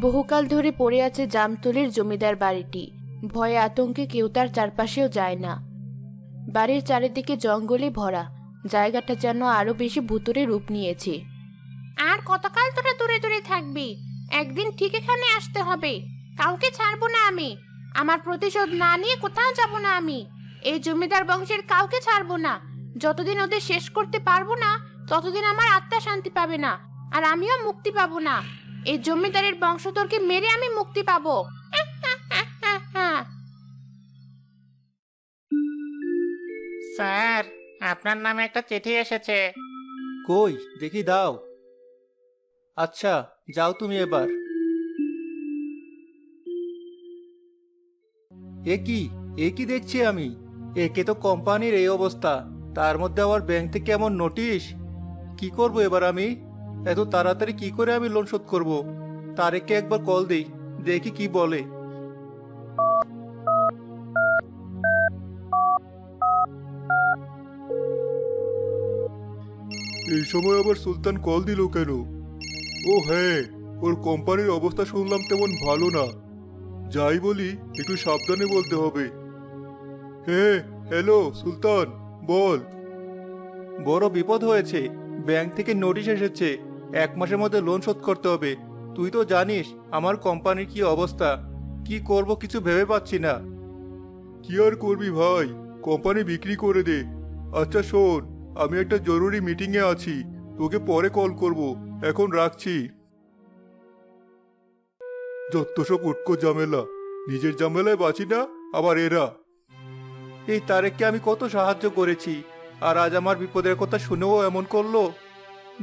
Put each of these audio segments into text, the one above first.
বহুকাল ধরে পড়ে আছে জামতলির জমিদার বাড়িটি। ভয়ে আতঙ্কে কেউ তার চারপাশেও যায় না। বাড়ির চারিদিকে জঙ্গলে ভরা, জায়গাটা যেন আরো বেশি ভুতুড়ে রূপ নিয়েছে। আর কতকাল তোরা দূরে দূরে থাকবি? একদিন ঠিক এখানে আসতে হবে। কাউকে ছাড়বো না আমি। আমার প্রতিশোধ না নিয়ে কোথাও যাব না আমি। এই জমিদার বংশের কাউকে ছাড়বো না। যতদিন ওদের শেষ করতে পারবো না, ততদিন আমার আত্মা শান্তি পাবে না, আর আমিও মুক্তি পাবো না। এই জমিদারের বংশধরকে মেরে আমি মুক্তি পাবো। স্যার, আপনার নামে একটা চিঠি এসেছে। কই দেখি দাও। আচ্ছা, যাও তুমি এবার। এ কি দেখছি আমি? একে তো কোম্পানির এই অবস্থা, তার মধ্যে আবার ব্যাংক থেকে এমন নোটিশ। কি করব এবার আমি? এত তাড়াতাড়ি কি করে আমি লোন শোধ করব? তারেককে একবার কল দেই, দেখি কি বলে। এই সময় আবার সুলতান কল দিল কেন? ও হ্যাঁ, ওর কোম্পানির অবস্থা শুনলাম তেমন ভালো না। যাই বলি একটু সাবধানে বলতে হবে। হ্যাঁ, হ্যালো সুলতান, বল। বড় বিপদ হয়েছে। ব্যাংক থেকে নোটিশ এসেছে, 1 মাসের মধ্যে লোন শোধ করতে হবে। তুই তো জানিস আমার কোম্পানির কি অবস্থা। কি করব কিছু ভেবে পাচ্ছি না। কি আর করবি ভাই, কোম্পানি বিক্রি করে দে। আচ্ছা শোন, আমি একটা জরুরি মিটিংয়ে আছি, তোকে পরে কল করব। এখন রাখছি। যত সব উটকো ঝামেলা, নিজের ঝামেলায় বাঁচি না, আবার এরা। এই তারেককে আমি কত সাহায্য করেছি, আর আজ আমার বিপদের কথা শুনেও এমন করলো।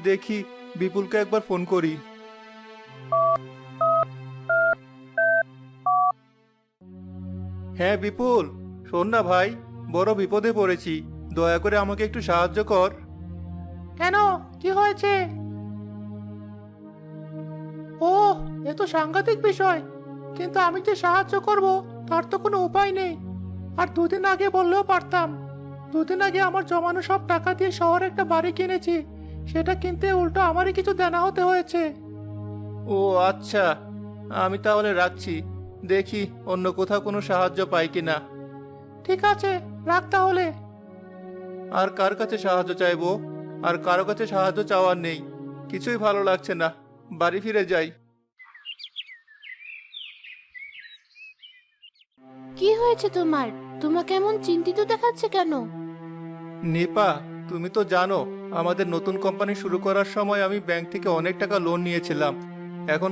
দেখি বিপুলকে একবার ফোন করি। হ্যাঁ বিপুল, শোন না ভাই, বড় বিপদে পড়েছি, দয়া করে আমাকে একটু সাহায্য কর। কেন, কি হয়েছে? ও, এ তো সাংঘাতিক বিষয়। কিন্তু আমি যে সাহায্য করব তার তো কোনো উপায় নেই। আর 2 দিন আগে বললেও পারতাম। 2 দিন আগে আমার জমানো সব টাকা দিয়ে শহরে একটা বাড়ি কিনেছি, সেটা কিনতে উল্টো আমারই কিছু দেনা হতে হয়েছে। ও আচ্ছা, আমি তাহলে রাখছি, দেখি অন্য কোথাও কোনো সাহায্য পাই কিনা। ঠিক আছে, রাখ তাহলে। আর কার কাছে সাহায্য চাইবো? আর কারো কাছে সাহায্য চাওয়ার নেই। কিছুই ভালো লাগছে না, বাড়ি ফিরে যাই। কি হয়েছে তোমার? তোমাকে এমন চিন্তিত দেখাচ্ছে কেন? নিপা, তুমি তো জানো আমাদের নতুন কোম্পানি শুরু করার সময় আমি ব্যাংক থেকে অনেক টাকা লোন নিয়েছিলাম। এখন